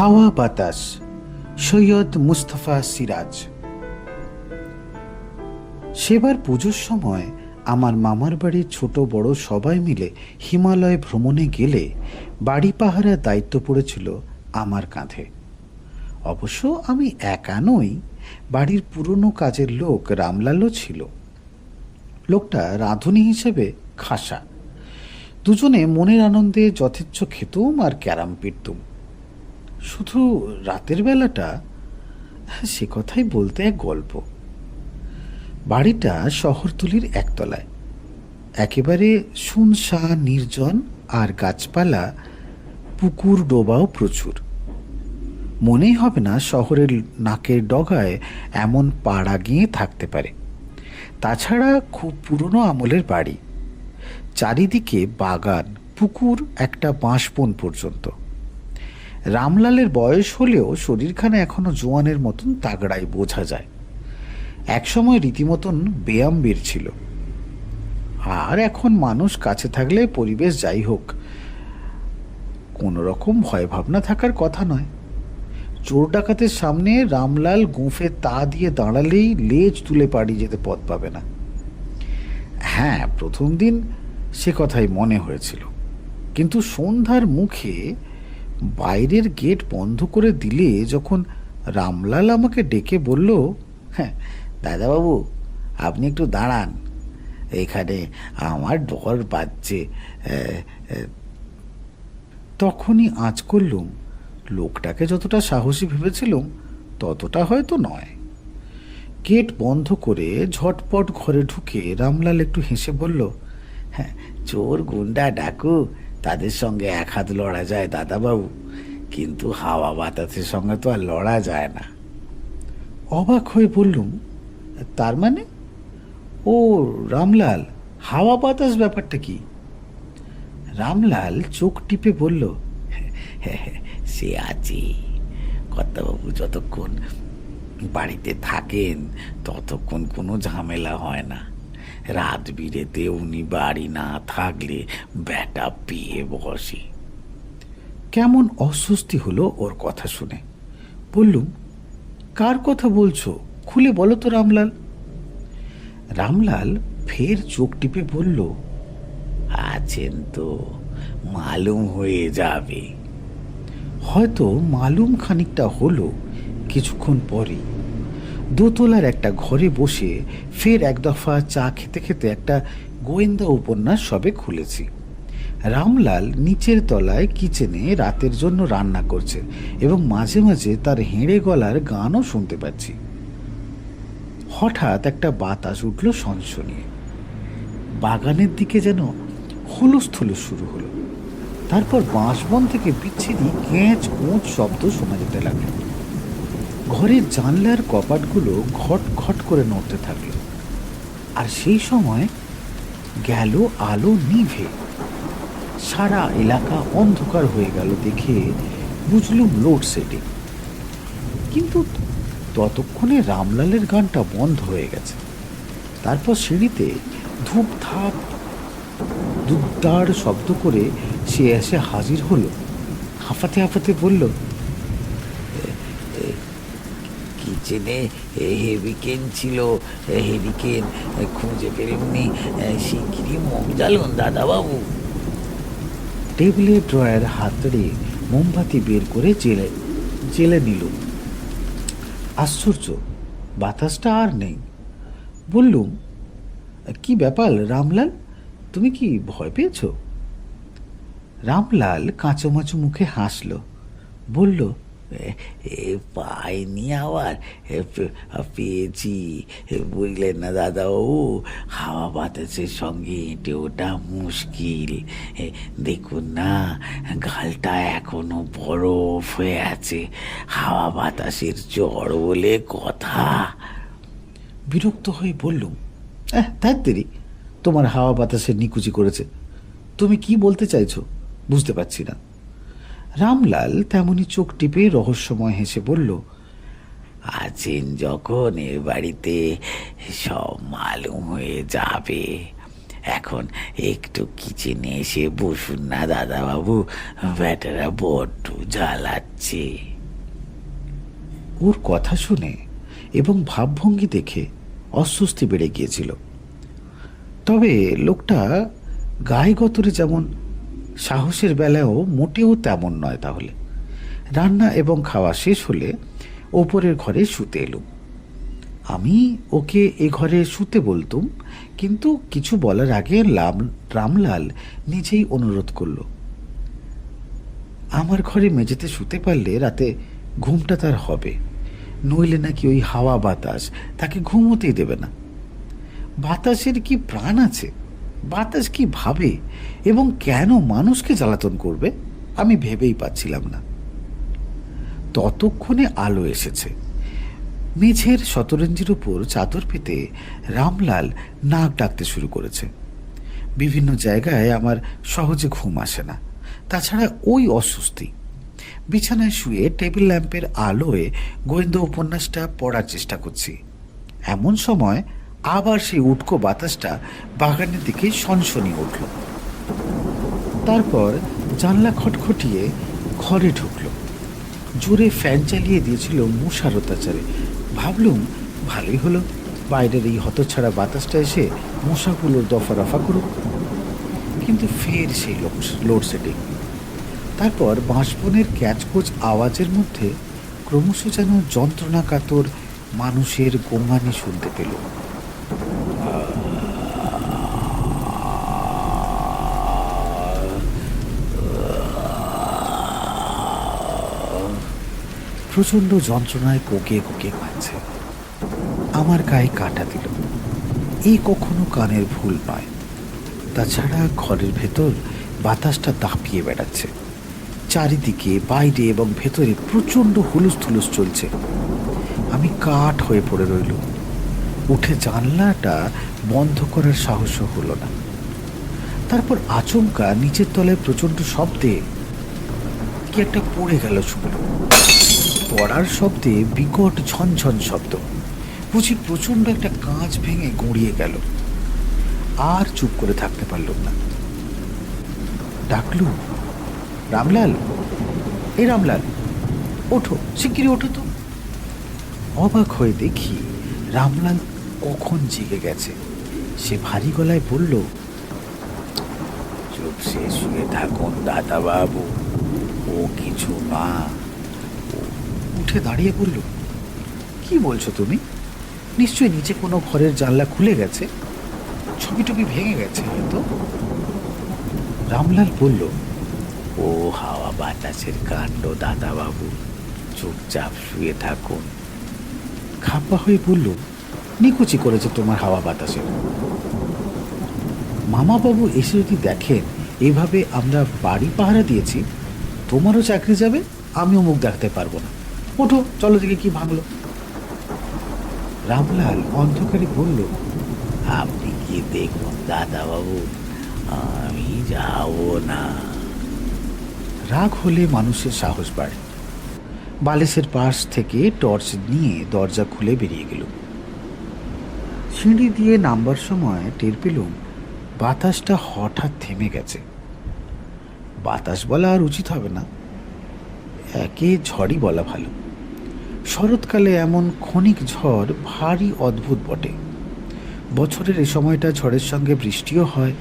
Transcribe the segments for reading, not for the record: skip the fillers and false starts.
হাওয়া বাতাস, সৈয়দ মুস্তফা সিরাজ। সেবার পুজোর সময় আমার মামার বাড়ির ছোট বড় সবাই মিলে হিমালয় ভ্রমণে গেলে বাড়ি পাহারার দায়িত্ব পড়েছিল আমার কাঁধে। অবশ্য আমি একা নই, বাড়ির পুরনো কাজের লোক রামলালও ছিল। লোকটা রাঁধুনি হিসেবে খাসা। দুজনে মনের আনন্দে যথেচ্ছ খেতুম আর ক্যারাম পিটতুম। শুধু রাতের বেলাটা, সে কথাই বলতে এক গল্প। বাড়িটা শহরতলির একতলায়, একেবারে শুনশান নির্জন, আর গাছপালা, পুকুর ডোবাও প্রচুর। মনেই হবে না শহরের নাকের ডগায় এমন পাড়া গিয়ে থাকতে পারে। তাছাড়া খুব পুরনো আমলের বাড়ি, চারিদিকে বাগান, পুকুর, একটা বাঁশবন পর্যন্ত। রামলালের বয়স হলেও শরীরখানা এখনো জোয়ানের মতন তাগড়াই বোঝা যায়। একসময় রীতিমতন ব্যায়াম বের ছিল। আর এখন মানুষ কাছে থাকলে পরিবেশ যাই হোক, কোনো রকম ভয় ভাবনা থাকার কথা নয়। চোর ডাকাতের সামনে রামলাল গোঁফে তা দিয়ে দাঁড়ালেই লেজ তুলে পাড়ি যেতে পথ পাবে না। হ্যাঁ, প্রথম দিন সে কথাই মনে হয়েছিল, কিন্তু সন্ধ্যার মুখে বাইরের গেট বন্ধ করে দিলে যখন রামলাল আমাকে ডেকে বলল, হ্যাঁ দাদাবাবু, আপনি একটু দাঁড়ান, এখানে আমার ডর বাজছে, তখনই আঁচ করলুম লোকটাকে যতটা সাহসী ভেবেছিলাম ততটা হয়তো নয়। গেট বন্ধ করে ঝটপট ঘরে ঢুকে রামলাল একটু হেসে বলল, হ্যাঁ, চোর গুন্ডা ডাকু তাদের সঙ্গে এক হাত লড়া যায় দাদাবাবু, কিন্তু হাওয়া বাতাসের সঙ্গে তো আর লড়া যায় না। অবাক হয়ে বললুম, তার মানে? ও রামলাল, হাওয়া বাতাস ব্যাপারটা কি? রামলাল চোখ টিপে বলল, সে আছে কর্তাবাবু, যতক্ষণ বাড়িতে থাকেন ততক্ষণ কোনো ঝামেলা হয় না। রাত বিরেতে উনি বাড়ি না থাকলে ব্যাটা পেয়ে বসে। কেমন অস্বস্তি হলো ওর কথা শুনে। বললুম, কার কথা বলছো, খুলে বলো তো রামলাল। রামলাল ফের চোখ টিপে বলল, আছেন তো, মালুম হয়ে যাবে। হয়তো মালুম খানিকটা হলো। কিছুক্ষণ পরে দোতলার একটা ঘরে বসে ফের এক দফা চা খেতে খেতে একটা গোয়েন্দা উপন্যাস সবে খুলেছি। রামলাল নিচের তলায় কিচেনে রাতের জন্য রান্না করছে এবং মাঝে মাঝে তার হেঁড়ে গলার গানও শুনতে পাচ্ছি। হঠাৎ একটা বাতাস উঠল সনসনিয়ে। বাগানের দিকে যেন হুলুস্থুলুস শুরু হলো। তারপর বাঁশবন থেকে বিচ্ছিরি ক্যাঁচ কোঁচ শব্দ শোনা যেতে লাগলো। ঘরের জানলার কপাটগুলো ঘট ঘট করে নড়তে থাকলো। আর সেই সময় গেল আলো নিভে, সারা এলাকা অন্ধকার হয়ে গেল। দেখে বুঝলুম লোডশেডিং। কিন্তু ততক্ষণে রামলালের গানটা বন্ধ হয়ে গেছে। তারপর সিঁড়িতে ধূপ ধাপ দুদ্দার শব্দ করে সে এসে হাজির হলো। হাঁফাতে হাঁফাতে বলল, কিচেনে হেরিকেন ছিল, হেরিকেন খুঁজে পেরেমনি, শিগগিরই মম জ্বালুন দাদাবাবু। টেবিলের ড্রয়ার হাতড়ে মোমবাতি বের করে জেলে নিল। আশ্চর্য, বাতাসটা আর নেই। বললুম, কি ব্যাপার রামলাল, তুমি কি ভয় পেয়েছ? রামলাল কাঁচোমাচু মুখে হাসল, বলল, পাইনি, আবার পেয়েছি, বুঝলেন না দাদাবাবু, হাওয়া বাতাসের সঙ্গে হেঁটে ওঠা মুশকিল। দেখুন না, গালটা এখনো বরফ হয়ে আছে, হাওয়া বাতাসের ঝড় বলে কথা। বিরক্ত হয়ে বললুম, ধ্যাত্তেরি, তোমার হাওয়া বাতাসের নিকুচি করেছে। তুমি কি বলতে চাইছো বুঝতে পারছি না। রামলাল তেমনি চোখ টিপে রহস্যময় হেসে বলল, আছেন যখন এ বাড়িতে সব মালুম হয়ে যাবে। এখন একটু কিচেনে এসে বসুন না দাদাবাবু, ব্যাটারা বড্ড জ্বালাচ্ছে। ওর কথা শুনে এবং ভাবভঙ্গি দেখে অস্বস্তি বেড়ে গিয়েছিল। তবে লোকটা গায়ে গতরে যেমন, সাহসের বেলায়ও মোটেও তেমন নয়। তাহলে রান্না এবং খাওয়া শেষ হলে ওপরের ঘরে শুতে এলুম। আমি ওকে এ ঘরে শুতে বলতুম, কিন্তু কিছু বলার আগে রামলাল নিজেই অনুরোধ করল। আমার ঘরে মেঝেতে শুতে পারলে রাতে ঘুমটা তার হবে, নইলে নাকি ওই হাওয়া বাতাস তাকে ঘুমোতেই দেবে না। বাতাসের কি প্রাণ আছে? বাতাস কি ভাবে এবং কেন মানুষকে জ্বালাতন করবে আমি ভেবেই পাচ্ছিলাম না। ততক্ষণে আলো এসেছে। মেঝের শতরঞ্জির উপর চাদর পেতে রামলাল নাক ডাকতে শুরু করেছে। বিভিন্ন জায়গায় আমার সহজে ঘুম আসে না, তাছাড়া ওই অস্বস্তি। বিছানায় শুয়ে টেবিল ল্যাম্পের আলোয় গোয়েন্দা উপন্যাসটা পড়ার চেষ্টা করছি। এমন সময় আবার সেই উটকো বাতাসটা বাগানের দিকে সনসনি উঠল। তারপর জানলা খটখটিয়ে ঘরে ঢুকল। জোরে ফ্যান চালিয়ে দিয়েছিল মশার অত্যাচারে। ভাবলুম ভালোই হলো, বাইরের এই হতছাড়া বাতাসটা এসে মশাগুলোর দফা রফা করুক। কিন্তু ফের সেই লোডশেডিং। তারপর বাঁশবনের ক্যাচকোচ আওয়াজের মধ্যে ক্রমশ যেন যন্ত্রণাকাতর মানুষের গোঙানি শুনতে পেল। প্রচণ্ড যন্ত্রণায় কোকে কোকে কাঁদছে। আমার গায়ে কাঁটা দিল। এই কখনো কানের ভুল নয়। তাছাড়া ঘরের ভেতর বাতাসটা দাপিয়ে বেড়াচ্ছে। চারিদিকে বাইরে এবং ভেতরে প্রচণ্ড হুলুস থুলুস চলছে। আমি কাঠ হয়ে পড়ে রইল। উঠে জানলাটা বন্ধ করার সাহসও হলো না। তারপর আচমকা নিচের তলায় প্রচণ্ড শব্দে কি একটা পড়ে গেল। শুনল পড়ার শব্দে বিকট ঝনঝন শব্দ। বুঝি প্রচণ্ড একটা কাঁচ ভেঙে গড়িয়ে গেল। আর চুপ করে থাকতে পারলাম না। ডাকলু, রামলাল, এই রামলাল, ওঠো, শিগগিরই ওঠো তো। অবাক হয়ে দেখি রামলাল কখন জেগে গেছে। সে ভারী গলায় বলল, চুপসে শুয়ে থাকুন দাদা বাবু, ও কিছু না। উঠে দাঁড়িয়ে বলল, কি বলছো তুমি? নিশ্চয়ই নিচে কোনো ঘরের জানলা খুলে গেছে, ছবি টবি ভেঙে গেছে হয়তো। রামলাল বলল, ও হাওয়া বাতাসের কাণ্ড দাদা বাবু, চুপচাপ শুয়ে থাকুন। খাপ্পা হয়ে বলল, নিকুচি করেছে তোমার হাওয়া বাতাসের। মামাবাবু এসে যদি দেখেন এভাবে আমরা বাড়ি পাহারা দিয়েছি, তোমারও চাকরি যাবে, আমিও মুখ দেখাতে পারবো না। ওঠো, চলো দিকে কি ভাঙলো। রামলাল অন্ধকারে বলল, আপনি কি দেখুন দাদা বাবু, আমি যাব না। রাগ হলে মানুষের সাহস বাড়ে। বালিশের পাশ থেকে টর্চ নিয়ে দরজা খুলে বেরিয়ে গেল। সিঁড়ি দিয়ে নামবার সময় টের পেলুম বাতাসটা হঠাৎ থেমে গেছে। বাতাস বলা আর উচিত হবে না, একে ঝড়ই বলা ভালো। শরৎকালে এমন ক্ষণিক ঝড় ভারী অদ্ভুত বটে। বছরের এ সময়টা ঝড়ের সঙ্গে বৃষ্টিও হয়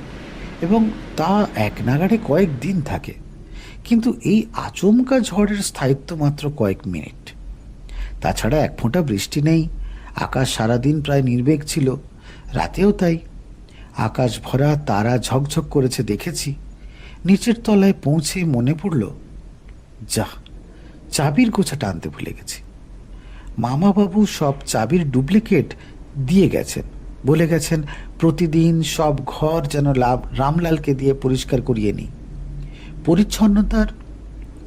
এবং তা এক নাগাড়ে কয়েক দিন থাকে। কিন্তু এই আচমকা ঝড়ের স্থায়িত্ব মাত্র কয়েক মিনিট। তাছাড়া এক ফোঁটা বৃষ্টি নেই। আকাশ সারাদিন প্রায় নির্বেগ ছিল, রাতেও তাই। আকাশ ভরা তারা ঝকঝক করেছে দেখেছি। নিচের তলায় পৌঁছে মনে পড়ল, যা, চাবির গোছাটা আনতে ভুলে গেছি। মামাবাবু সব চাবির ডুপ্লিকেট দিয়ে গেছেন, বলে গেছেন প্রতিদিন সব ঘর যেন রামলালকে দিয়ে পরিষ্কার করিয়ে নিই। পরিচ্ছন্নতার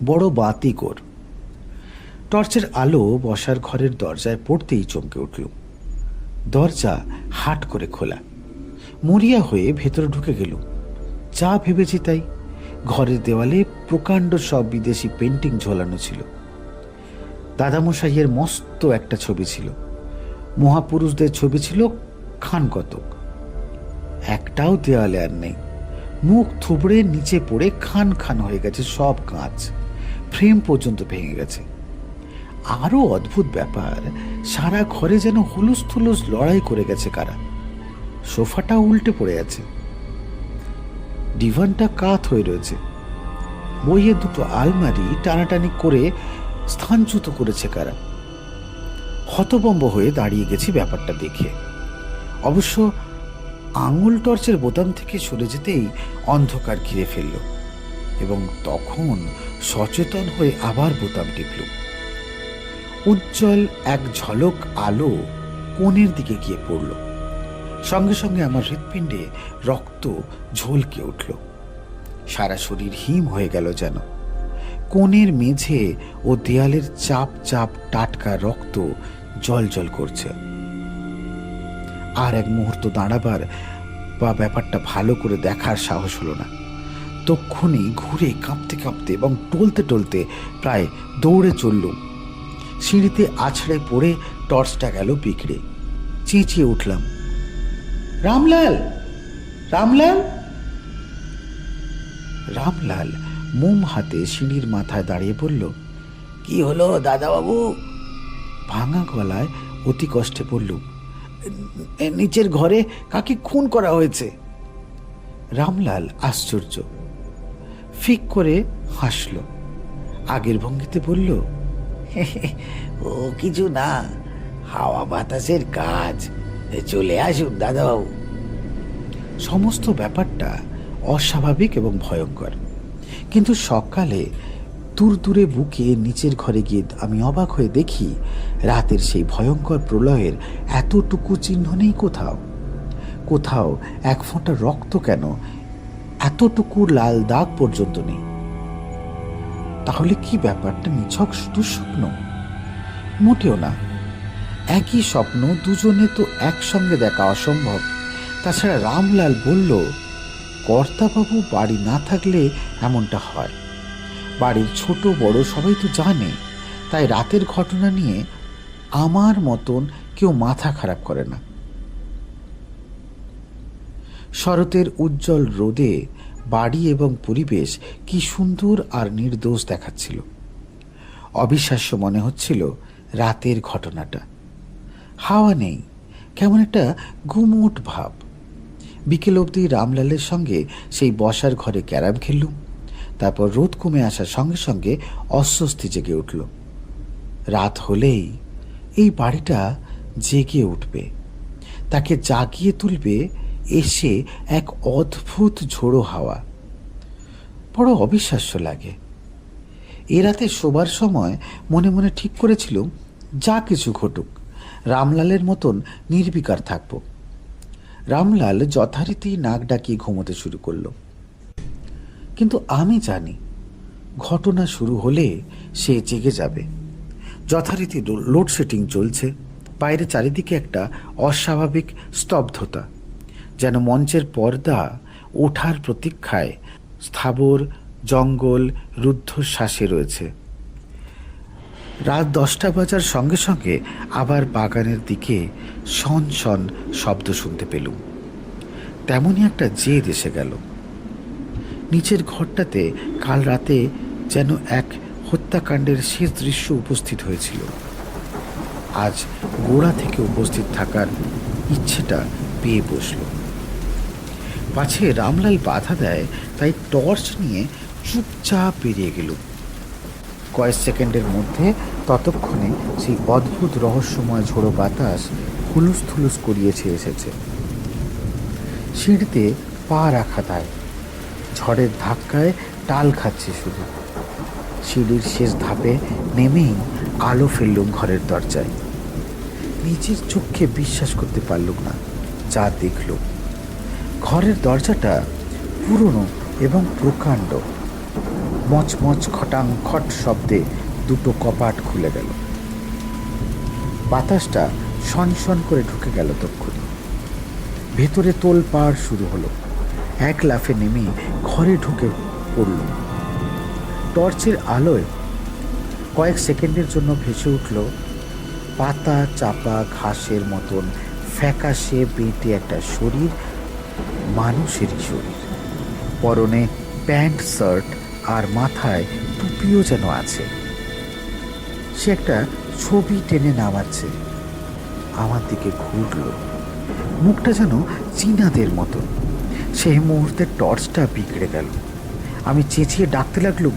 বড় বাতি কর। টর্চের আলো বসার ঘরের দরজায় পড়তেই চমকে উঠল। দরজা হাট করে খোলা। মরিয়া হয়ে ভেতরে ঢুকে গেল। যা ভেবেছি তাই। ঘরের দেওয়ালে প্রকাণ্ড সব বিদেশি পেন্টিং ঝোলানো ছিল। দাদামশাইয়ের মস্ত একটা ছবি ছিল। মহাপুরুষদের ছবি ছিল খান কতক। একটাও দেওয়ালে আর নেই। মুখ থুবড়ে নিচে পড়ে খান খান হয়ে গেছে সব কাঁচ। ফ্রেম পর্যন্ত ভেঙে গেছে। আরো অদ্ভুত ব্যাপার, সারা ঘরে যেন হুলুস থুলুস লড়াই করে গেছে কারা। সোফাটা উল্টে পড়ে আছে, ডিভানটা কাত হয়ে রয়েছে, বইয়ের দুটো আলমারি টানাটানি করে স্থানচ্যুত করেছে কারা। হতভম্ব হয়ে দাঁড়িয়ে গেছি ব্যাপারটা দেখে। অবশ্য আঙুল টর্চের বোতাম থেকে সরে যেতেই অন্ধকার ঘিরে ফেলল এবং তখন সচেতন হয়ে আবার বোতাম টিপল। উজ্জ্বল এক ঝলক আলো কোণের দিকে গিয়ে পড়ল। সঙ্গে সঙ্গে আমার হৃৎপিণ্ডে রক্ত ঝলকে উঠল, সারা শরীর হিম হয়ে গেল যেন। কোণের মেঝে ও দেয়ালের চাপ চাপ টাটকা রক্ত জল জল করছে। আর এক মুহূর্ত দাঁড়াবার বা ব্যাপারটা ভালো করে দেখার সাহস হলো না। তক্ষুনি ঘুরে কাঁপতে কাঁপতে এবং টলতে টলতে প্রায় দৌড়ে চললুম। সিঁড়িতে আছড়ে পড়ে টর্চটা গেল বিগড়ে। চেঁচিয়ে উঠলাম, রামলাল, রামলাল! রামলাল মোম হাতে সিঁড়ির মাথায় দাঁড়িয়ে বলল, কি হলো দাদাবাবু? ভাঙা গলায় অতি কষ্টে বললুম, নিচের ঘরে কাকে খুন করা হয়েছে। রামলাল আশ্চর্য, ফিক করে হাসল, আগের ভঙ্গিতে বলল, ও কিছু না, হাওয়া বাতাসের কাজ, চলে আসুন দাদাবাবু। সমস্ত ব্যাপারটা অস্বাভাবিক এবং ভয়ঙ্কর, কিন্তু সকালে দূর দূরে বুকে নিচের ঘরে গিয়ে আমি অবাক হয়ে দেখি রাতের সেই ভয়ঙ্কর প্রলয়ের এতটুকু চিহ্ন নেই কোথাও। কোথাও এক ফোঁটা রক্ত কেন, এতটুকু লাল দাগ পর্যন্ত নেই। তাহলে কি ব্যাপারটা নিছক দুঃস্বপ্ন? মোটেও না। একই স্বপ্ন দুজনে তো একসঙ্গে দেখা অসম্ভব। তাছাড়া রামলাল বলল, কর্তাবাবু বাড়ি না থাকলে এমনটা হয়। বাড়ির ছোট বড় সবাই তো জানে, তাই রাতের ঘটনা নিয়ে আমার মতন কেউ মাথা খারাপ করে না। শরতের উজ্জ্বল রোদে বাড়ি এবং পরিবেশ কি সুন্দর আর নির্দোষ দেখাচ্ছিল। অবিশ্বাস্য মনে হচ্ছিল রাতের ঘটনাটা। হাওয়া নেই, কেমন একটা গুমোট ভাব। বিকেল অবধি রামলালের সঙ্গে সেই বসার ঘরে ক্যারাম খেললুম। তারপর রোদ কমে আসার সঙ্গে সঙ্গে অস্বস্তি জেগে উঠল। রাত হলেই এই বাড়িটা জেগে উঠবে, তাকে জাগিয়ে তুলবে এসে এক অদ্ভুত ঝোড়ো হাওয়া। বড় অবিশ্বাস্য লাগে। এ রাতে শোবার সময় মনে মনে ঠিক করেছিলুম, যা কিছু ঘটুক রামলালের মতন নির্বিকার থাকব। রামলাল যথারীতি নাক ডাকিয়ে ঘুমোতে শুরু করল, কিন্তু আমি জানি ঘটনা শুরু হলে সে জেগে যাবে। যথারীতি লোডশেডিং চলছে। বাইরে চারিদিকে একটা অস্বাভাবিক স্তব্ধতা, যেন মঞ্চের পর্দা ওঠার প্রতীক্ষায় স্থাবর জঙ্গল রুদ্ধশ্বাসে রয়েছে। রাত 10টা বাজার সঙ্গে সঙ্গে আবার বাগানের দিকে শন শন শব্দ শুনতে পেলুম। তেমনই একটা জেদ এসে গেল। নিচের ঘরটাতে কাল রাতে যেন এক হত্যাকাণ্ডের শেষ দৃশ্য উপস্থিত হয়েছিল। আজ গোড়া থেকে উপস্থিত থাকার ইচ্ছেটা পেয়ে বসল। পাছে রামলাল বাধা দেয়, তাই টর্চ নিয়ে চুপচাপ বেরিয়ে গেল। কয়েক সেকেন্ডের মধ্যে ততক্ষণে সেই অদ্ভুত রহস্যময় ঝোড়ো বাতাস হুলুস থুলুস করিয়েছে এসেছে। সিঁড়িতে পা রাখা দায়, ঝড়ের ধাক্কায় টাল খাচ্ছে শুধু। সিঁড়ির শেষ ধাপে নেমেই আলো ফেললুম ঘরের দরজায়। নিজের চোখে বিশ্বাস করতে পারলুম না যা দেখল। ঘরের দরজাটা পুরনো এবং প্রকাণ্ড। মচমচ খটাং খট শব্দে দুটো কপাট খুলে গেল। বাতাসটা সনসন করে ঢুকে গেল তক্ষুনি। ভেতরে তোলপাড় শুরু হলো। এক লাফে নেমে ঘরে ঢুকে পড়ল। টর্চের আলোয় কয়েক সেকেন্ডের জন্য ভেসে উঠল পাতা চাপা ঘাসের মতন ফ্যাকাশে বেঁটে একটা শরীর, মানুষেরই শরীর। পরনে প্যান্ট শার্ট আর মাথায় টুপিও যেন আছে। সে একটা ছবি টেনে নামাচ্ছে। আমার দিকে ঘুরল, মুখটা যেন চীনাদের মতো। সেই মুহূর্তে টর্চটা বিগড়ে গেল। আমি চেঁচিয়ে ডাকতে লাগলুম,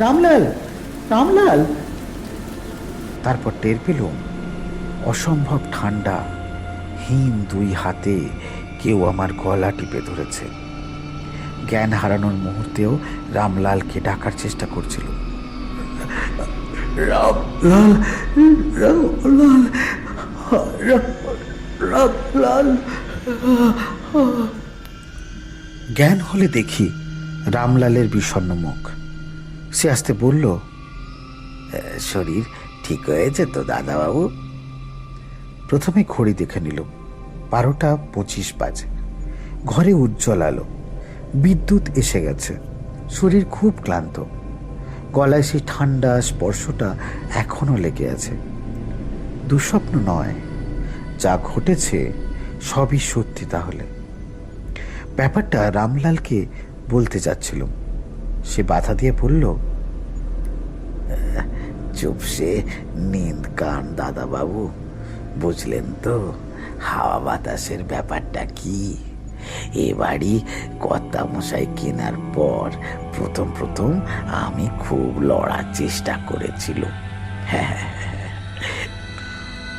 রামলাল, রামলাল। তারপর টের পেলুম অসম্ভব ঠান্ডা হিম দুই হাতে কেউ আমার গলা টিপে ধরেছে। জ্ঞান হারানোর মুহূর্তেও রামলালকে ডাকার চেষ্টা করছিল। রামলাল, রামলাল, রামলাল। জ্ঞান হলে দেখি রামলালের বিষণ্ণ মুখ। সে আসতে বলল, শরীর ঠিক হয়েছে তো দাদাবাবু? প্রথমে ঘড়ি দেখে নিল, 12:25 বাজে। ঘরে উজ্জ্বল আলো, বিদ্যুৎ এসে গেছে। শরীর খুব ক্লান্ত, গলায় সেই ঠান্ডা স্পর্শটা এখনো লেগে আছে। দুঃস্বপ্ন নয়, যা ঘটেছে সবই সত্যি। তাহলে ব্যাপারটা রামলালকে বলতে যাচ্ছিলাম, সে বাধা দিয়ে বলল, চুপসে নিন্দ কান দাদাবাবু, বুঝলেন তো হাওয়া বাতাসের ব্যাপারটা কি? এ বাড়ি কর্তামশাই কেনার পর প্রথম আমি খুব লড়ার চেষ্টা করেছিল,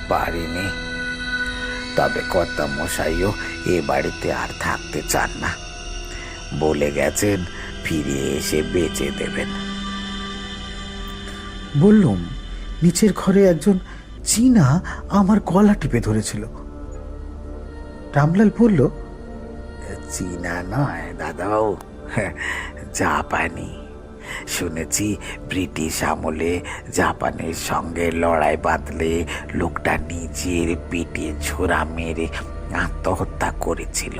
পারিনি। তবে কর্তামশাইও এ বাড়িতে আর থাকতে চান না, বলে গেছেন ফিরে এসে বেচে দেবেন। বললুম, নিচের ঘরে একজন চীনা আমার গলা টিপে ধরেছিল। রামলাল বলল, চীনা নয় দাদাবাবু, জাপানি। শুনেছি ব্রিটিশ আমলে জাপানের সঙ্গে লড়াই বাঁধলে লোকটা নিজের পেটে ছোরা মেরে আত্মহত্যা করেছিল।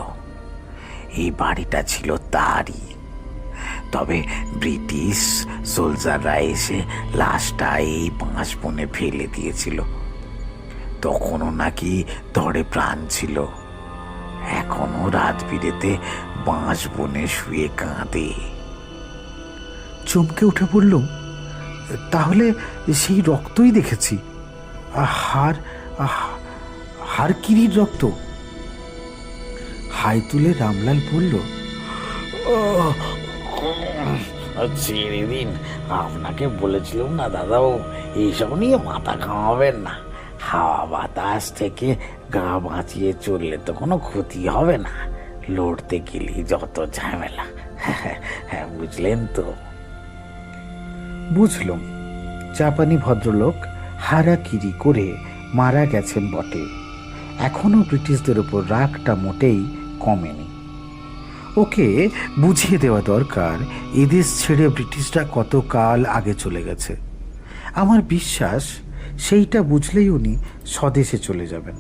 এই বাড়িটা ছিল তারই। তবে ব্রিটিশ সোলজাররা এসে লাশটা এই বাঁশবনে ফেলে দিয়েছিল। তখনও নাকি ধরে প্রাণ ছিল। এখনো রাত বিরেতে বাঁশবনে শুয়ে কাঁদে। চমকে উঠে বললুম, তাহলে সেই রক্তই দেখেছি। হাড়কিরির রক্ত। হাই তুলে রামলাল বলল, ছেড়ে দিন, আপনাকে বলেছিলাম না দাদাবাবু, এইসব নিয়ে মাথা ঘামাবেন না। হাওয়া বাতাস থেকে গা বাঁচিয়ে চললে তো কোনো ক্ষতি হবে না, লড়তে গেলেই যত ঝামেলা। হ্যাঁ, বুঝলেন তো? বুঝলাম। জাপানি ভদ্রলোক হারাকিরি করে মারা গেছেন বটে, এখনো ব্রিটিশদের উপর রাগটা মোটেই কমেনি। ওকে বুঝিয়ে দেওয়া দরকার এদেশ ছেড়ে ব্রিটিশরা কত কাল আগে চলে গেছে। আমার বিশ্বাস সেইটা বুঝলেই উনি স্বদেশে চলে যাবেন।